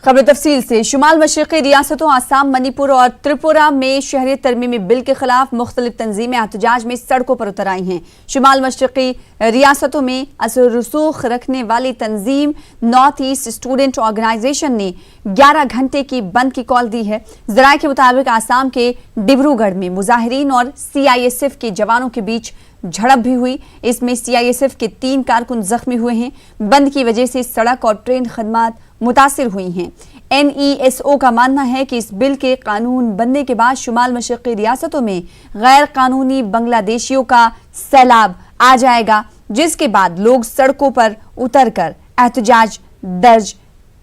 खबर तफसील से। शुमाल मशरक़ी रियासतों आसाम, मणिपुर और त्रिपुरा में शहरियत तरमीमी बिल के खिलाफ मुख्तलिफ तंजीमें एहतजाज में सड़कों पर उतर आई हैं। शुमाल मशरक़ी रियासतों में असर रसूख रखने वाली तंजीम नॉर्थ ईस्ट स्टूडेंट ऑर्गेनाइजेशन ने 11 घंटे की बंद की कॉल दी है। ज़राए के मुताबिक आसाम के डिब्रूगढ़ में मुजाहिरीन और CISF के जवानों के बीच झड़प भी हुई। इसमें CISF के 3 कारकुन जख्मी हुए हैं। बंद की वजह से सड़क और ट्रेन खदमात मुतासिर हुई हैं। NESO का मानना है कि इस बिल के कानून बनने के बाद शुमाल मशरक़ी रियासतों में गैर कानूनी बांग्लादेशियों का सैलाब आ जाएगा, जिसके बाद लोग सड़कों पर उतरकर एहतजाज दर्ज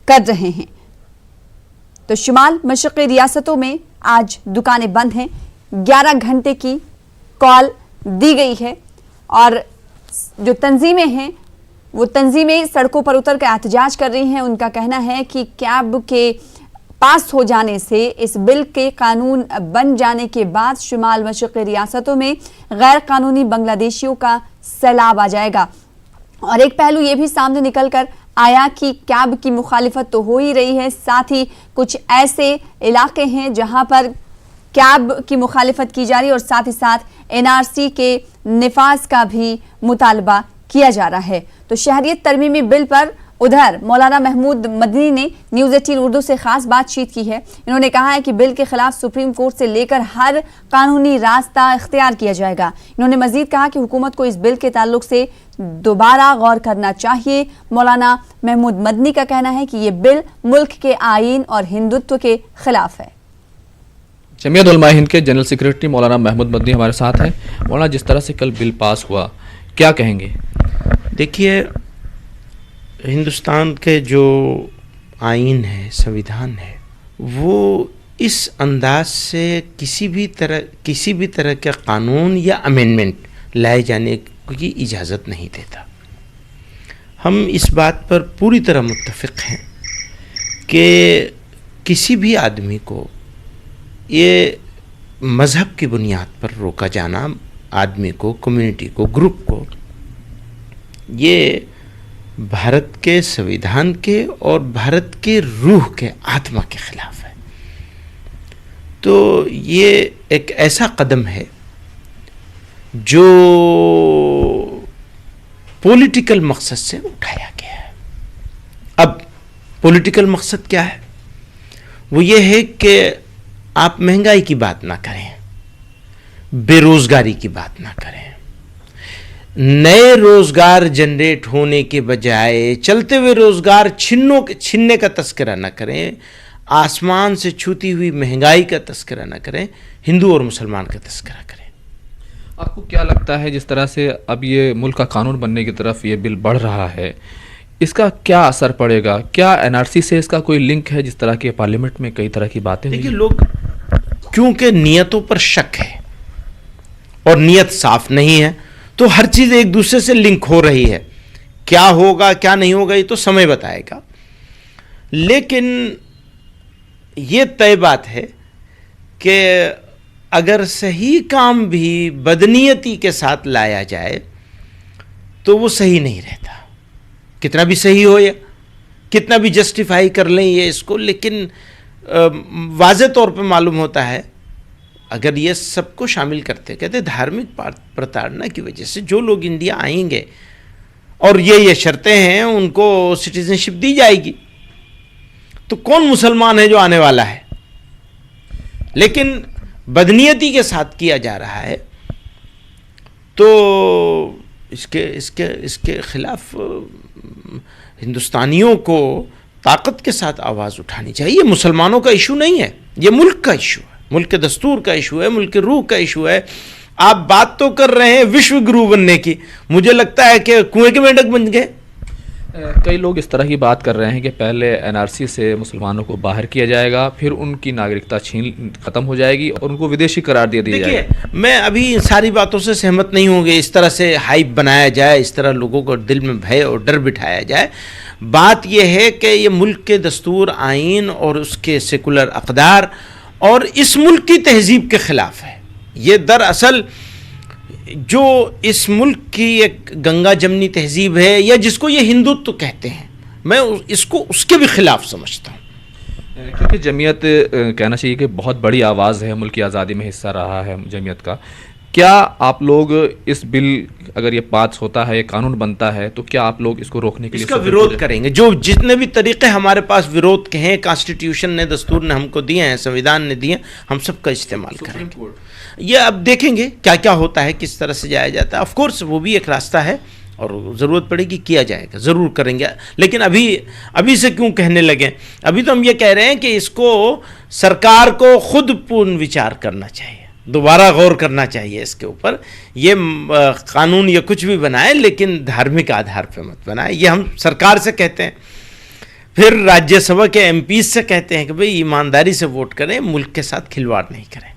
कर रहे हैं। तो शुमाल मशरक़ी रियासतों में आज दुकानें बंद हैं। 11 घंटे की कॉल दी गई है और जो तंजीमें हैं वो तंजीमें सड़कों पर उतर कर एहतजाज कर रही हैं। उनका कहना है कि कैब के पास हो जाने से, इस बिल के कानून बन जाने के बाद शुमाल मशरक़ी रियासतों में गैर कानूनी बांग्लादेशियों का सैलाब आ जाएगा। और एक पहलू ये भी सामने निकल कर आया कि कैब की मुखालिफत तो हो ही रही है, साथ ही कुछ ऐसे इलाके हैं जहां पर कैब की मुखालिफत की जा रही है और साथ ही साथ NRC के निफाज का भी मुतालबा किया जा रहा है। तो शहरियत तरमीमी बिल पर उधर मौलाना महमूद मदनी ने न्यूज़ 18 उर्दू से खास बातचीत की है। इन्होंने कहा है कि बिल के खिलाफ सुप्रीम कोर्ट से लेकर हर कानूनी रास्ता इख्तियार किया जाएगा। इन्होंने मजीद कहा कि हुकूमत को इस बिल के ताल्लुक से दोबारा गौर करना चाहिए। मौलाना महमूद मदनी का कहना है कि ये बिल मुल्क के आईन और हिंदुत्व के खिलाफ है। जमीयत उलमा हिंद के जनरल सेक्रेटरी मौलाना महमूद मदनी हमारे साथ हैं। मौलाना, जिस तरह से कल बिल पास हुआ, क्या कहेंगे? देखिए, हिंदुस्तान के जो आइन है, संविधान है, वो इस अंदाज से किसी भी तरह के कानून या अमेंडमेंट लाए जाने की इजाज़त नहीं देता। हम इस बात पर पूरी तरह मुत्तफ़िक़ हैं कि किसी भी आदमी को ये मज़हब की बुनियाद पर रोका जाना, आदमी को, कम्युनिटी को, ग्रुप को, ये भारत के संविधान के और भारत के रूह के, आत्मा के खिलाफ है। तो ये एक ऐसा कदम है जो पॉलिटिकल मकसद से उठाया गया है। अब पॉलिटिकल मकसद क्या है? वो ये है कि आप महंगाई की बात ना करें, बेरोजगारी की बात ना करें, नए रोजगार जनरेट होने के बजाय चलते हुए रोजगार छीनने का तस्करा न करें, आसमान से छूती हुई महंगाई का तस्करा न करें, हिंदू और मुसलमान का तस्करा करें। आपको क्या लगता है, जिस तरह से अब ये मुल्क का कानून बनने की तरफ ये बिल बढ़ रहा है, इसका क्या असर पड़ेगा? क्या NRC से इसका कोई लिंक है? जिस तरह के पार्लियामेंट में कई तरह की बातें देखिए, लोग क्योंकि नियतों पर शक है और नियत साफ नहीं है, तो हर चीज़ एक दूसरे से लिंक हो रही है। क्या होगा क्या नहीं होगा ये तो समय बताएगा, लेकिन ये तय बात है कि अगर सही काम भी बदनीयती के साथ लाया जाए तो वो सही नहीं रहता। कितना भी सही हो या कितना भी जस्टिफाई कर लें ये इसको, लेकिन वाज़े तौर पे मालूम होता है अगर ये सबको शामिल करते, कहते धार्मिक प्रताड़ना की वजह से जो लोग इंडिया आएंगे और ये शर्तें हैं, उनको सिटीजनशिप दी जाएगी, तो कौन मुसलमान है जो आने वाला है? लेकिन बदनीयती के साथ किया जा रहा है, तो इसके खिलाफ हिंदुस्तानियों को ताकत के साथ आवाज़ उठानी चाहिए। ये मुसलमानों का इशू नहीं है, ये मुल्क का इशू है, मुल्क के दस्तूर का इशू है, मुल्क के रूह का इशू है। आप बात तो कर रहे हैं विश्व गुरु बनने की, मुझे लगता है कि कुएं के मेंढक बन गए। कई लोग इस तरह की बात कर रहे हैं कि पहले NRC से मुसलमानों को बाहर किया जाएगा, फिर उनकी नागरिकता ख़त्म हो जाएगी और उनको विदेशी करार दे दिया जाएगा। देखिए, मैं अभी इन सारी बातों से सहमत नहीं हूँ कि इस तरह से हाइप बनाया जाए, इस तरह लोगों को दिल में भय और डर बिठाया जाए। बात यह है कि ये मुल्क के दस्तूर, आइन और उसके सेकुलर अक़दार और इस मुल्क की तहजीब के ख़िलाफ़ है। ये दरअसल जो इस मुल्क की एक गंगा जमनी तहजीब है, या जिसको ये हिंदुत्व कहते हैं, मैं इसको उसके भी खिलाफ समझता हूँ। क्योंकि जमीयत कहना चाहिए कि बहुत बड़ी आवाज़ है, मुल्क की आज़ादी में हिस्सा रहा है जमीयत का। क्या आप लोग इस बिल, अगर ये पास होता है, ये कानून बनता है, तो क्या आप लोग इसको रोकने के लिए इसका विरोध करेंगे? जो जितने भी तरीके हमारे पास विरोध के हैं, कॉन्स्टिट्यूशन ने, दस्तूर ने हमको दिए हैं, संविधान ने दिए, हम सबका इस्तेमाल करेंगे। ये अब देखेंगे क्या क्या होता है, किस तरह से जाया जाता है। ऑफ कोर्स वो भी एक रास्ता है और ज़रूरत पड़ेगी किया जाएगा, ज़रूर करेंगे। लेकिन अभी से क्यों कहने लगे? अभी तो हम ये कह रहे हैं कि इसको सरकार को खुद पूर्ण विचार करना चाहिए, दोबारा गौर करना चाहिए इसके ऊपर। ये कानून या कुछ भी बनाए, लेकिन धार्मिक आधार पर मत बनाए। ये हम सरकार से कहते हैं, फिर राज्यसभा के एमपी से कहते हैं कि भाई ईमानदारी से वोट करें, मुल्क के साथ खिलवाड़ नहीं करें।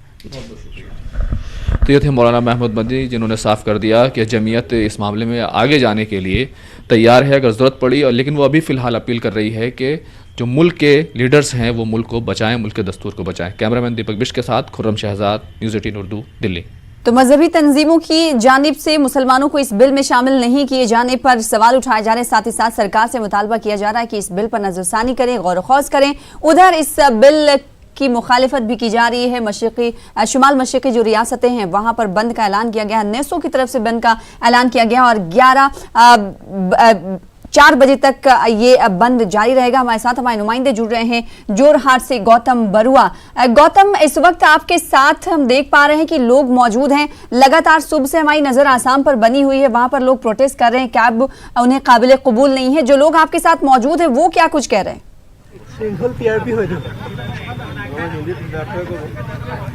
तो ये थे मौलाना महमूद मदनी, जिन्होंने साफ कर दिया कि जमीयत इस मामले में आगे जाने के लिए तैयार है अगर ज़रूरत पड़ी, और लेकिन वो अभी फ़िलहाल अपील कर रही है कि जो मुल्क के लीडर्स हैं वो मुल्क को बचाएं, मुल्क के दस्तूर को बचाएं। कैमरामैन दीपक बिश्ट के साथ खुर्रम शहजाद, न्यूज़ 18 उर्दू, दिल्ली। तो मजहबी तंजीमों की जानिब से मुसलमानों को इस बिल में शामिल नहीं किए जाने पर सवाल उठाए जा रहे हैं। साथ ही साथ सरकार से मुतालबा किया जा रहा है कि इस बिल पर नजरसानी करें, गौर खौज करें। उधर इस बिल की मुखालिफत भी की जा रही है। शुमाल मशरक़ी जो रियासतें हैं वहां पर बंद का ऐलान किया गया, नेसो की तरफ से बंद का ऐलान किया गया और 4 बजे तक ये बंद जारी रहेगा। हमारे साथ हमारे नुमाइंदे जुड़ रहे हैं जोरहाट से, गौतम बरुआ। गौतम, इस वक्त आपके साथ हम देख पा रहे हैं कि लोग मौजूद हैं। लगातार सुबह से हमारी नजर आसाम पर बनी हुई है, वहां पर लोग प्रोटेस्ट कर रहे हैं, कैब उन्हें काबिल कबूल नहीं है। जो लोग आपके साथ मौजूद हैं वो क्या कुछ कह रहे हैं?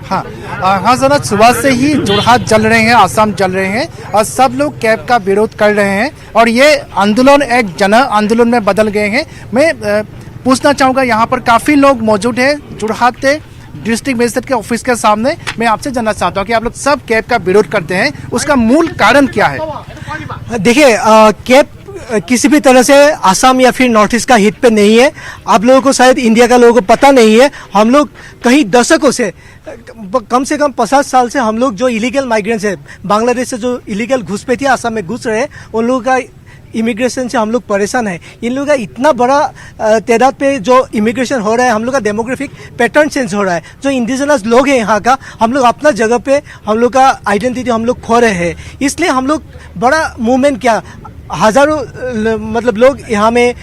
हाँ जरा सुबह से ही जोरहाट जल रहे हैं, आसाम जल रहे हैं और सब लोग कैब का विरोध कर रहे हैं और ये आंदोलन एक जन आंदोलन में बदल गए हैं। मैं पूछना चाहूँगा, यहाँ पर काफ़ी लोग मौजूद हैं जोरहाट के डिस्ट्रिक्ट मजिस्ट्रेट के ऑफिस के सामने। मैं आपसे जानना चाहता हूँ कि आप लोग सब कैब का विरोध करते हैं, उसका मूल कारण क्या है? देखिए, कैब किसी भी तरह से आसाम या फिर नॉर्थ ईस्ट का हित पे नहीं है। आप लोगों को शायद इंडिया का लोगों को पता नहीं है, हम लोग कई दशकों से, कम से कम 50 साल से हम लोग जो इलीगल माइग्रेंट्स है, बांग्लादेश से जो इलीगल घुसपैठिए आसाम में घुस रहे हैं, उन लोगों का इमिग्रेशन से हम लोग परेशान है। इन लोगों का इतना बड़ा तादाद पे जो इमिग्रेशन हो रहा है, हम लोग का डेमोग्राफिक पैटर्न चेंज हो रहा है। जो इंडिजिनस लोग हैं यहाँ का, हम लोग अपना जगह पे हम लोग का आइडेंटिटी हम लोग खो रहे हैं। इसलिए हम लोग बड़ा मूवमेंट किया, हजारों मतलब लोग यहाँ में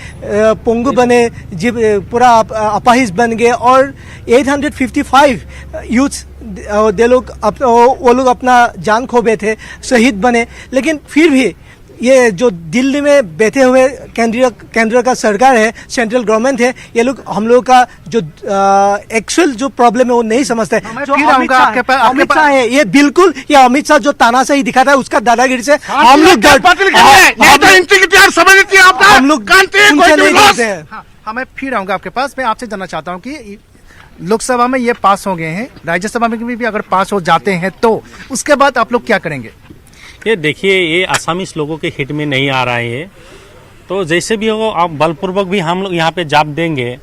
पोंगू बने, पूरा अपाहिज बन गए और 855 यूथ्स वो लोग अपना जान खो बैठे, शहीद बने। लेकिन फिर भी ये जो दिल्ली में बैठे हुए केंद्र का सरकार है, सेंट्रल गवर्नमेंट है, ये लोग हम लोग का जो एक्चुअल जो प्रॉब्लम है वो नहीं समझते। जो अमित शाह है, ये बिल्कुल ये अमित शाह जो तानाशाही दिखाता है उसका दादागिरी से हम लोग मैं फिर आऊंगा आपके पास। मैं आपसे जानना चाहता हूँ कि लोकसभा में ये पास हो गए हैं, राज्यसभा में भी अगर पास हो जाते हैं तो उसके बाद आप लोग क्या करेंगे? ये देखिए, ये आसामीस लोगों के हित में नहीं आ रहे हैं, तो जैसे भी हो आप बलपूर्वक भी हम लोग यहाँ पे जाप देंगे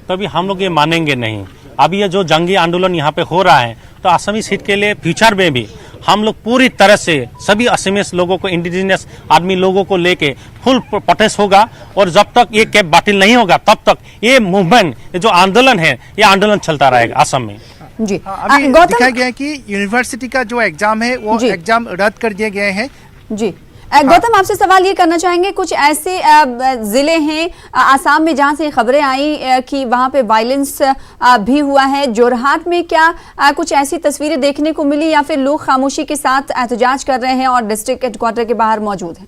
तभी हम लोग ये मानेंगे नहीं। अभी ये जो जंगी आंदोलन यहाँ पे हो रहा है, तो आसामीस हित के लिए फ्यूचर में भी हम लोग पूरी तरह से सभी आसामीस लोगों को, इंडिजिनियस आदमी लोगों को लेके फुल प्रोटेस्ट होगा और जब तक ये कैब बातिल नहीं होगा तब तक ये मूवमेंट, ये जो आंदोलन है, ये आंदोलन चलता रहेगा असम में। जी, अभी दिखाया गया है कि यूनिवर्सिटी का जो एग्जाम है वो एग्जाम रद्द कर दिए गए हैं। जी गौतम, आपसे सवाल ये करना चाहेंगे, कुछ ऐसे जिले हैं आसाम में जहां से खबरें आई कि वहां पे वायलेंस भी हुआ है। जोरहाट में क्या कुछ ऐसी तस्वीरें देखने को मिली या फिर लोग खामोशी के साथ एहतजाज कर रहे हैं और डिस्ट्रिक्ट हेडक्वार्टर के बाहर मौजूद हैं?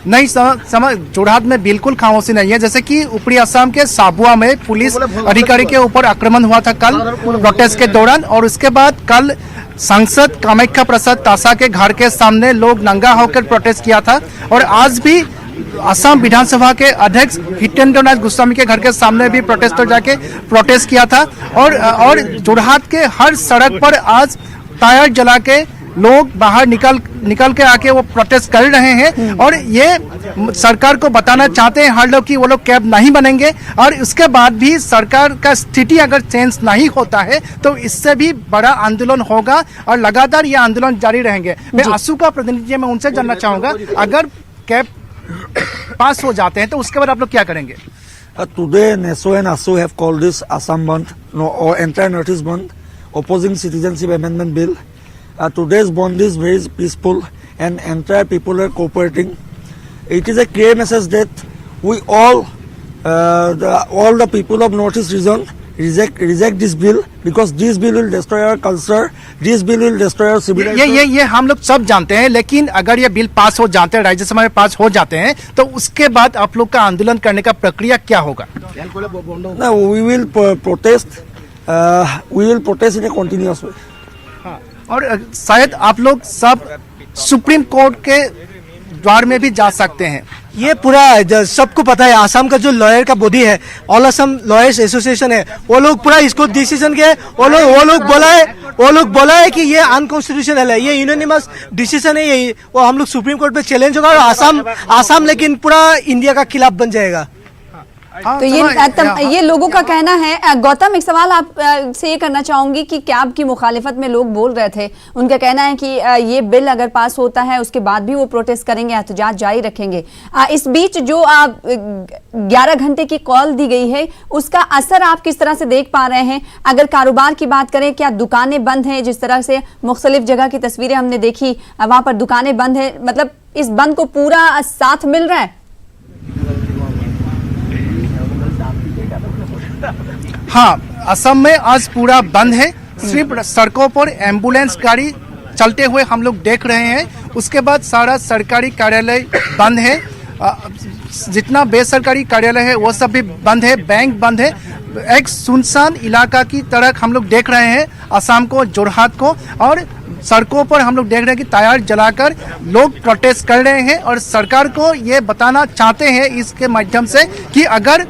नहीं समझ, जोरहाट में बिल्कुल खामोशी नहीं है। जैसे कि ऊपरी असम के साबुआ में पुलिस अधिकारी के ऊपर आक्रमण हुआ था कल प्रोटेस्ट के दौरान, और उसके बाद कल सांसद कामाख्या प्रसाद तासा के घर के सामने लोग नंगा होकर प्रोटेस्ट किया था, और आज भी असम विधानसभा के अध्यक्ष हितेंद्र नाथ गोस्वामी के घर के सामने भी प्रोटेस्टर जाके प्रोटेस्ट किया था। और जोरहाट के हर सड़क पर आज टायर जला के लोग बाहर निकल के आके वो प्रोटेस्ट कर रहे हैं, और ये सरकार को बताना चाहते हैं हर लोग कि वो लोग कैब नहीं बनेंगे, और उसके बाद भी सरकार का स्थिति अगर चेंज नहीं होता है तो इससे भी बड़ा आंदोलन होगा और लगातार ये आंदोलन जारी रहेंगे। मैं आसू का प्रतिनिधि, मैं उनसे जानना चाहूंगा, अगर कैब पास हो जाते हैं तो उसके बाद आप लोग क्या करेंगे? Today, NESO and ASU have called this Assam Bandh, no, or entire Northeast Bandh, opposing Citizenship Amendment Bill. Today's bond is very peaceful and entire people are cooperating. It is a clear message that we all the people of Northeast region reject this bill, because this bill will destroy our culture, this bill will destroy our civilization. ये हम लोग सब जानते हैं, लेकिन अगर ये bill pass हो जाते हैं, राज्यसभा में पास हो जाते हैं, तो उसके बाद आप लोग का आंदोलन करने का प्रक्रिया क्या होगा? Now we will protest. We will protest in a continuous way. और शायद आप लोग सब सुप्रीम कोर्ट के द्वार में भी जा सकते हैं। ये पूरा सबको पता है, आसाम का जो लॉयर का बॉडी है, ऑल असम लॉयर्स एसोसिएशन है, वो लोग पूरा इसको डिसीजन के वो लोग बोला है कि ये अनकॉन्स्टिट्यूशनल है, ये यूनानिमस डिसीजन है, ये वो हम लोग सुप्रीम कोर्ट में चैलेंज होगा और आसाम लेकिन पूरा इंडिया का खिलाफ बन जाएगा। तो ये लोगों का कहना है। गौतम, एक सवाल आप से ये करना चाहूंगी कि कैब की मुखालिफत में लोग बोल रहे थे, उनका कहना है कि ये बिल अगर पास होता है उसके बाद भी वो प्रोटेस्ट करेंगे, एहतजाज जारी रखेंगे। इस बीच जो 11 घंटे की कॉल दी गई है, उसका असर आप किस तरह से देख पा रहे हैं? अगर कारोबार की बात करें, क्या दुकानें बंद हैं? जिस तरह से मुख्तलिफ जगह की तस्वीरें हमने देखी, वहां पर दुकानें बंद है, मतलब इस बंद को पूरा साथ मिल रहा है? हाँ, असम में आज पूरा बंद है, सिर्फ सड़कों पर एम्बुलेंस गाड़ी चलते हुए हम लोग देख रहे हैं। उसके बाद सारा सरकारी कार्यालय बंद है, जितना बेसरकारी कार्यालय है वो सब भी बंद है, बैंक बंद है। एक सुनसान इलाका की तरह हम लोग देख रहे हैं असम को, जोरहाट को, और सड़कों पर हम लोग देख रहे हैं कि टायर जलाकर लोग प्रोटेस्ट कर रहे हैं और सरकार को ये बताना चाहते हैं इसके माध्यम से कि अगर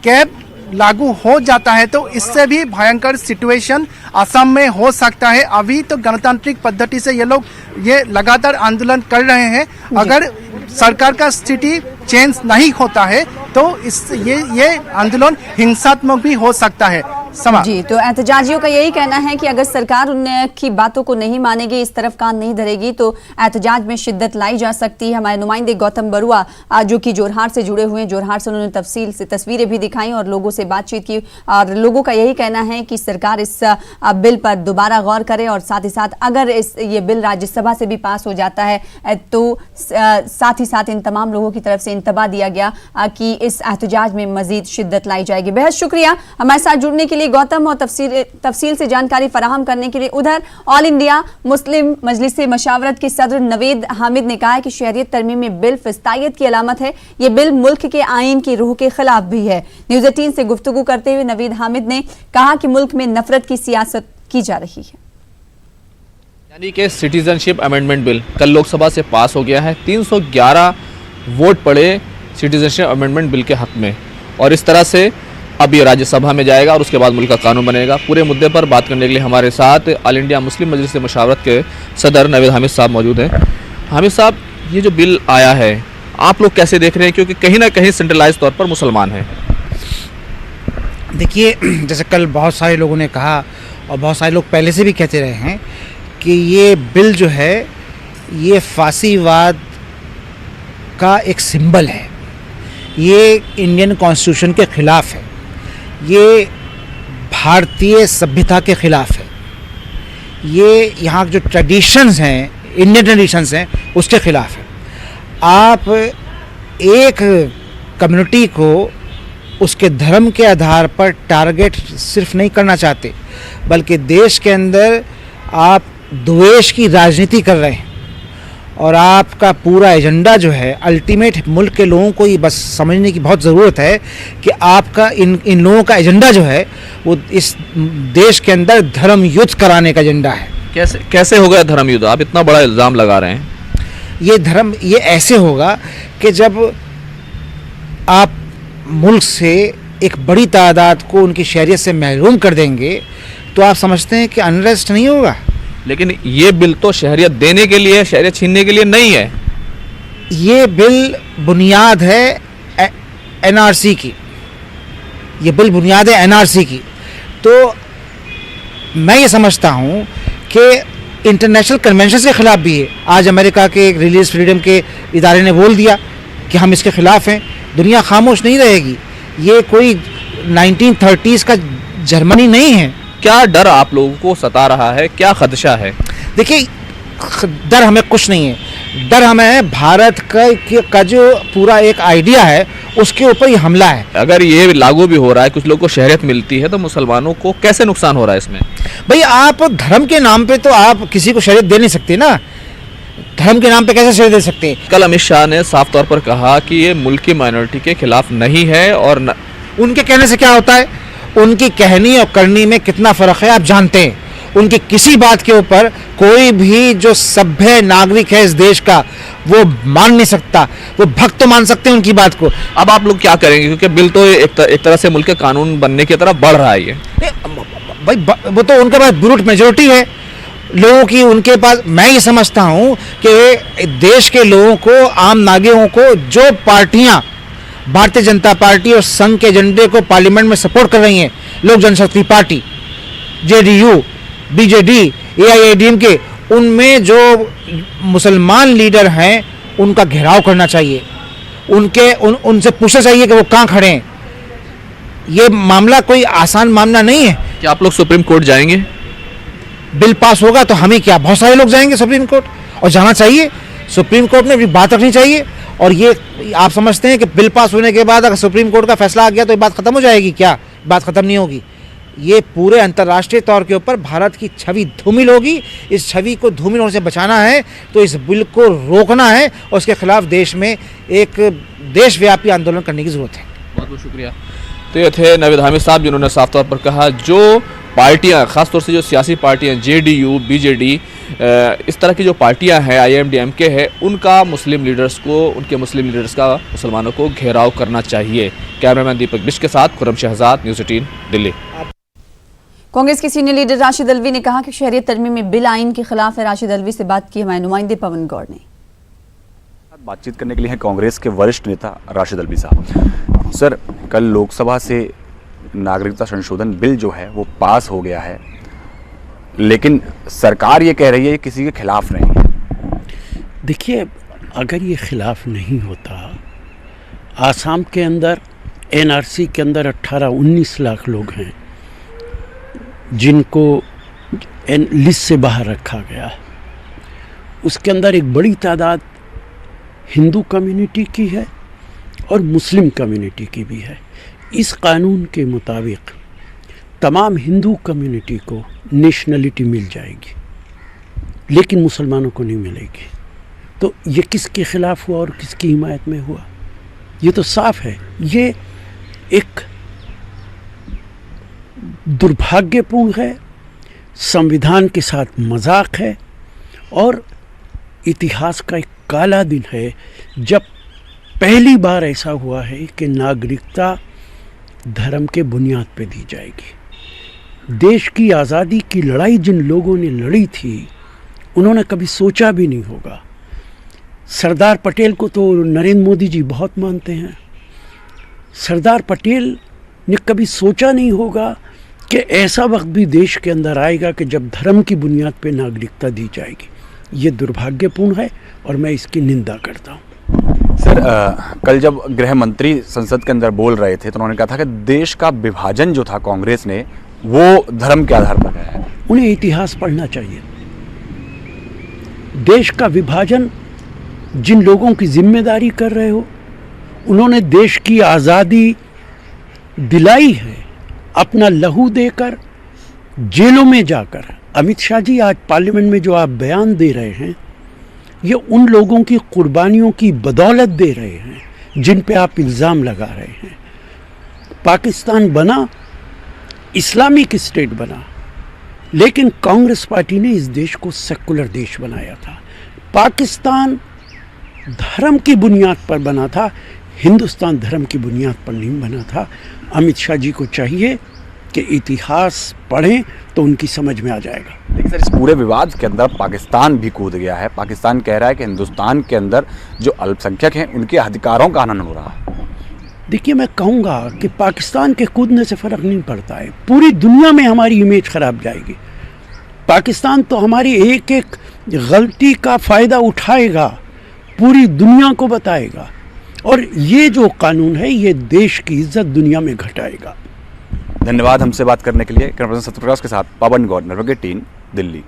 कैब लागू हो जाता है तो इससे भी भयंकर सिचुएशन असम में हो सकता है। अभी तो गणतांत्रिक पद्धति से ये लोग ये लगातार आंदोलन कर रहे हैं, अगर सरकार का स्थिति चेंज नहीं होता है तो ये आंदोलन हिंसात्मक भी हो सकता है। जी, तो एहतजाजियों का यही कहना है कि अगर सरकार उनकी बातों को नहीं मानेगी, इस तरफ कान नहीं धरेगी, तो एहतजाज में शिद्दत लाई जा सकती है। हमारे नुमाइंदे गौतम बरुआ जो कि जोरहाट से जुड़े हुए हैं, जोरहाट से उन्होंने तफसील से तस्वीरें भी दिखाई और लोगों से बातचीत की, और लोगों का यही कहना है कि सरकार इस बिल पर दोबारा गौर करे और साथ ही साथ अगर ये बिल राज्यसभा से भी पास हो जाता है तो साथ ही साथ इन तमाम लोगों की तरफ से इंतबाह दिया गया कि इस एहतजाज में मजीद शिद्दत लाई जाएगी। बेहद शुक्रिया हमारे साथ जुड़ने के लिए गौतम, और तफसील से जानकारी फराहम करने के लिए। उधर ऑल इंडिया मुस्लिम मजलिस मशावरत के सदर नवीद हामिद ने कहा है कि शहरियत तरमीमी बिल फिस्तायत की अलामत है, ये बिल मुल्क के आइन की रूह के खिलाफ भी है। न्यूज़ 18 से गुफ्तगू करते हुए नवीद हामिद ने कहा कि मुल्क में नफरत की सियासत की जा रही है। यानी कि सिटीजनशिप अमेंडमेंट बिल कल लोकसभा से पास हो गया है, 311 वोट पड़े सिटीजनशिप अमेंडमेंट बिल के हक में, और इस तरह से अब ये राज्यसभा में जाएगा और उसके बाद मुल्क का कानून बनेगा। पूरे मुद्दे पर बात करने के लिए हमारे साथ ऑल इंडिया मुस्लिम मजलिस मशावरत के सदर नवीद हामिद साहब मौजूद हैं। हामिद साहब, ये जो बिल आया है आप लोग कैसे देख रहे हैं, क्योंकि कहीं ना कहीं सेंट्रलाइज तौर पर मुसलमान हैं? देखिए, जैसे कल बहुत सारे लोगों ने कहा और बहुत सारे लोग पहले से भी कहते रहे हैं कि ये बिल जो है ये फासीवाद का एक सिंबल है, ये इंडियन कॉन्स्टिट्यूशन के ख़िलाफ़ है, ये भारतीय सभ्यता के ख़िलाफ़ है, ये यहाँ जो ट्रेडिशंस हैं, इंडियन ट्रेडिशंस हैं, उसके ख़िलाफ़ है। आप एक कम्युनिटी को उसके धर्म के आधार पर टारगेट सिर्फ नहीं करना चाहते, बल्कि देश के अंदर आप द्वेष की राजनीति कर रहे हैं, और आपका पूरा एजेंडा जो है अल्टीमेट मुल्क के लोगों को ये बस समझने की बहुत ज़रूरत है कि आपका इन लोगों का एजेंडा जो है वो इस देश के अंदर धर्म युद्ध कराने का एजेंडा है। कैसे होगा धर्म युद्ध? आप इतना बड़ा इल्ज़ाम लगा रहे हैं। ये ऐसे होगा कि जब आप मुल्क से एक बड़ी तादाद को उनकी शहरियत से महरूम कर देंगे तो आप समझते हैं कि अनरेस्ट नहीं होगा। लेकिन ये बिल तो शहरियत देने के लिए, शहरियत छीनने के लिए नहीं है। ये बिल बुनियाद है एनआरसी की, ये बिल बुनियाद है एनआरसी की। तो मैं ये समझता हूँ कि इंटरनेशनल कन्वेंशन के खिलाफ भी है। आज अमेरिका के एक रिलीज फ्रीडम के इदारे ने बोल दिया कि हम इसके खिलाफ हैं। दुनिया खामोश नहीं रहेगी। ये कोई 1930s का जर्मनी नहीं है। क्या डर आप लोगों को सता रहा है, क्या खदशा है? देखिए, डर हमें कुछ नहीं है। डर हमें भारत का जो पूरा एक आइडिया है उसके ऊपर ये हमला है। अगर ये लागू भी हो रहा है, कुछ लोगों को शहरियत मिलती है, तो मुसलमानों को कैसे नुकसान हो रहा है इसमें? भाई, आप धर्म के नाम पे तो आप किसी को शरीयत दे नहीं सकते ना। धर्म के नाम पे कैसे शरीयत दे सकते हैं? कल अमित शाह ने साफ तौर पर कहा कि ये मुल्क की माइनॉरिटी के खिलाफ नहीं है। और उनके कहने से क्या होता है? उनकी कहनी और करनी में कितना फर्क है आप जानते हैं। उनकी किसी बात के ऊपर कोई भी जो सभ्य नागरिक है इस देश का वो मान नहीं सकता। वो भक्त तो मान सकते हैं उनकी बात को। अब आप लोग क्या करेंगे, क्योंकि बिल तो एक तरह से मुल्क के कानून बनने की तरफ बढ़ रहा है ये? भाई, वो तो उनके पास ब्रूट मेजोरिटी है लोगों की। उनके पास, मैं ये समझता हूँ कि देश के लोगों को, आम नागरिकों को, जो पार्टियां भारतीय जनता पार्टी और संघ के एजेंडे को पार्लियामेंट में सपोर्ट कर रही हैं, लोक जनशक्ति पार्टी, जेडीयू, बीजेडी, एआईएडीएमके, उनमें जो मुसलमान लीडर हैं उनका घेराव करना चाहिए। उनसे पूछना चाहिए कि वो कहाँ खड़े हैं। ये मामला कोई आसान मामला नहीं है। क्या आप लोग सुप्रीम कोर्ट जाएंगे? बिल पास होगा तो हमें क्या, बहुत सारे लोग जाएंगे सुप्रीम कोर्ट, और जाना चाहिए। सुप्रीम कोर्ट में भी बात रखनी चाहिए। और ये आप समझते हैं कि बिल पास होने के बाद अगर सुप्रीम कोर्ट का फैसला आ गया तो ये बात खत्म हो जाएगी? क्या बात खत्म नहीं होगी। ये पूरे अंतर्राष्ट्रीय तौर के ऊपर भारत की छवि धूमिल होगी। इस छवि को धूमिल होने से बचाना है तो इस बिल को रोकना है और उसके खिलाफ देश में एक देशव्यापी आंदोलन करने की जरूरत है। बहुत बहुत शुक्रिया। तो ये थे नवीद हामिद साहब, जिन्होंने साफ तौर पर कहा जो पार्टियां, खासतौर से जो सियासी पार्टियां जेडीयू, बीजेडी, इस तरह की जो पार्टियां हैं, आईएमडीएमके है, उनका मुस्लिम लीडर्स को, उनके मुस्लिम लीडर्स का मुसलमानों को घेराव करना चाहिए। कैमरामैन दीपक बिश्ट के साथ खुर्रम शहजाद, न्यूज़ 18 दिल्ली। कांग्रेस के सीनियर लीडर राशिद अल्वी ने कहा कि शहरियत तरमीमी बिल आइन के खिलाफ है। राशिद अल्वी से बात की हमारे नुमाइंदे पवन गौड़ ने। बातचीत करने के लिए हैं कांग्रेस के वरिष्ठ नेता राशिद अल्वी साहब। सर, कल लोकसभा से नागरिकता संशोधन बिल जो है वो पास हो गया है, लेकिन सरकार ये कह रही है किसी के खिलाफ नहीं है। देखिए, अगर ये खिलाफ नहीं होता, आसाम के अंदर एनआरसी के अंदर 18-19 लाख लोग हैं जिनको लिस्ट से बाहर रखा गया है। उसके अंदर एक बड़ी तादाद हिंदू कम्युनिटी की है और मुस्लिम कम्युनिटी की भी है। इस कानून के मुताबिक तमाम हिंदू कम्युनिटी को नेशनलिटी मिल जाएगी, लेकिन मुसलमानों को नहीं मिलेगी। तो ये किसके खिलाफ हुआ और किसकी हिमायत में हुआ? ये तो साफ है। ये एक दुर्भाग्यपूर्ण है, संविधान के साथ मजाक है और इतिहास का एक काला दिन है जब पहली बार ऐसा हुआ है कि नागरिकता धर्म के बुनियाद पे दी जाएगी। देश की आज़ादी की लड़ाई जिन लोगों ने लड़ी थी उन्होंने कभी सोचा भी नहीं होगा। सरदार पटेल को तो नरेंद्र मोदी जी बहुत मानते हैं। सरदार पटेल ने कभी सोचा नहीं होगा कि ऐसा वक्त भी देश के अंदर आएगा कि जब धर्म की बुनियाद पे नागरिकता दी जाएगी। ये दुर्भाग्यपूर्ण है और मैं इसकी निंदा करता हूँ। सर, कल जब गृह मंत्री संसद के अंदर बोल रहे थे तो उन्होंने कहा था कि देश का विभाजन जो था कांग्रेस ने वो धर्म के आधार पर किया है। उन्हें इतिहास पढ़ना चाहिए। देश का विभाजन जिन लोगों की जिम्मेदारी कर रहे हो, उन्होंने देश की आज़ादी दिलाई है अपना लहू देकर, जेलों में जाकर। अमित शाह जी, आज पार्लियामेंट में जो आप बयान दे रहे हैं ये उन लोगों की कुर्बानियों की बदौलत दे रहे हैं जिन पे आप इल्ज़ाम लगा रहे हैं। पाकिस्तान बना, इस्लामिक स्टेट बना, लेकिन कांग्रेस पार्टी ने इस देश को सेकुलर देश बनाया था। पाकिस्तान धर्म की बुनियाद पर बना था, हिंदुस्तान धर्म की बुनियाद पर नहीं बना था। अमित शाह जी को चाहिए कि इतिहास पढ़ें तो उनकी समझ में आ जाएगा। देखिए सर, इस पूरे विवाद के अंदर पाकिस्तान भी कूद गया है। पाकिस्तान कह रहा है कि हिंदुस्तान के अंदर जो अल्पसंख्यक हैं उनके अधिकारों का हनन हो रहा है। देखिए, मैं कहूँगा कि पाकिस्तान के कूदने से फ़र्क नहीं पड़ता है। पूरी दुनिया में हमारी इमेज ख़राब जाएगी। पाकिस्तान तो हमारी एक एक गलती का फ़ायदा उठाएगा, पूरी दुनिया को बताएगा, और ये जो कानून है ये देश की इज्जत दुनिया में घटाएगा। धन्यवाद हमसे बात करने के लिए। कैमरा पर्सन सत्यप्रकाश के साथ पवन गौर, नेटवर्क 18 दिल्ली।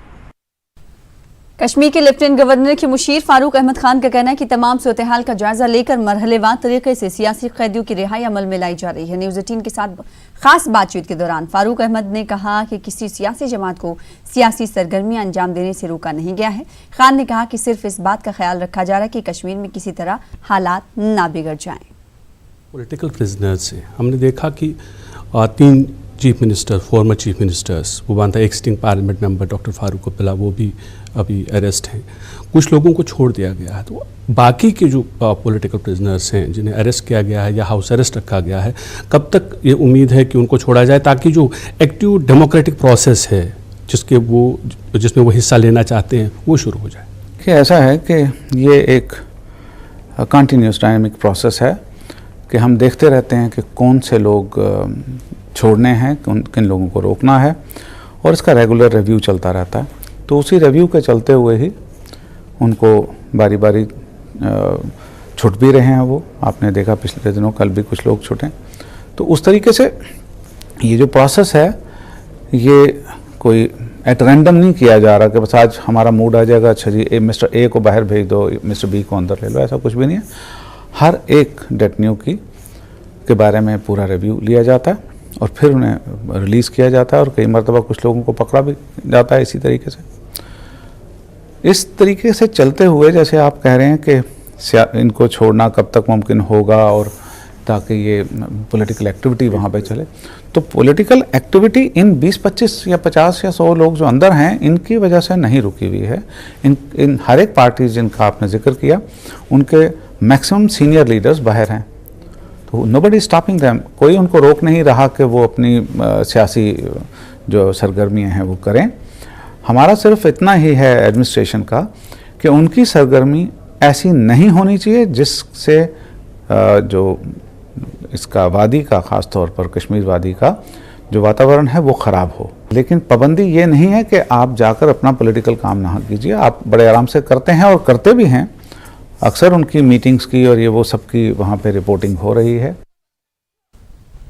कश्मीर के लेफ्टिनेंट गवर्नर के मुशीर फारूक अहमद खान का कहना है कि तमाम सूरत-ए-हाल का जायजा लेकर मरहलेवार तरीके से सियासी कैदियों की रिहाई अमल में लाई जा रही है। न्यूज़ 18 के साथ खास बातचीत के दौरान फारूक अहमद ने कहा कि किसी सियासी जमात को सियासी सरगर्मियां अंजाम देने से रोका नहीं गया है। खान ने कहा कि सिर्फ इस बात का ख्याल रखा जा रहा है कि कश्मीर में किसी तरह हालात ना बिगड़ जाएं। पॉलिटिकल प्रिजनर्स से हमने देखा कि 3 chief minister, former chief ministers, वो बांधा एक sitting parliament member doctor Farooq Abdullah, वो भी अभी अरेस्ट हैं। कुछ लोगों को छोड़ दिया गया है। तो बाकी के जो पॉलिटिकल प्रिजनर्स हैं जिन्हें अरेस्ट किया गया है या हाउस अरेस्ट रखा गया है, कब तक ये उम्मीद है कि उनको छोड़ा जाए ताकि जो एक्टिव डेमोक्रेटिक प्रोसेस है जिसमें वो हिस्सा लेना चाहते हैं वो शुरू हो जाए? कि ऐसा है कि ये एक कंटिन्यूस डायनेमिक प्रोसेस है कि हम देखते रहते हैं कि कौन से लोग छोड़ने हैं, किन लोगों को रोकना है, और इसका रेगुलर रिव्यू चलता रहता है। तो उसी रिव्यू के चलते हुए ही उनको बारी बारी छुट भी रहे हैं। वो आपने देखा पिछले दिनों, कल भी कुछ लोग छुटे। तो उस तरीके से ये जो प्रोसेस है ये कोई एट रैंडम नहीं किया जा रहा कि बस आज हमारा मूड आ जाएगा, अच्छा जी मिस्टर ए को बाहर भेज दो, मिस्टर बी को अंदर ले लो, ऐसा कुछ भी नहीं है। हर एक डेटन्यू के बारे में पूरा रिव्यू लिया जाता है और फिर उन्हें रिलीज़ किया जाता है, और कई मरतबा कुछ लोगों को पकड़ा भी जाता है इसी तरीके से। इस तरीके से चलते हुए जैसे आप कह रहे हैं कि इनको छोड़ना कब तक मुमकिन होगा, और ताकि ये पॉलिटिकल एक्टिविटी वहाँ पे चले, तो पॉलिटिकल एक्टिविटी इन 20-25 या 50 या 100 लोग जो अंदर हैं इनकी वजह से नहीं रुकी हुई है। इन हर एक पार्टीज जिनका आपने जिक्र किया उनके मैक्सिमम सीनियर लीडर्स बाहर हैं, तो नोबडी स्टॉपिंग देम, कोई उनको रोक नहीं रहा कि वो अपनी सियासी जो सरगर्मियाँ हैं वो करें। हमारा सिर्फ इतना ही है एडमिनिस्ट्रेशन का कि उनकी सरगर्मी ऐसी नहीं होनी चाहिए जिससे जो इसका वादी का, ख़ास तौर पर कश्मीर वादी का जो वातावरण है वो ख़राब हो। लेकिन पाबंदी ये नहीं है कि आप जाकर अपना पॉलिटिकल काम ना कीजिए, आप बड़े आराम से करते हैं और करते भी हैं। अक्सर उनकी मीटिंग्स की और ये वो सबकी वहाँ पे रिपोर्टिंग हो रही है।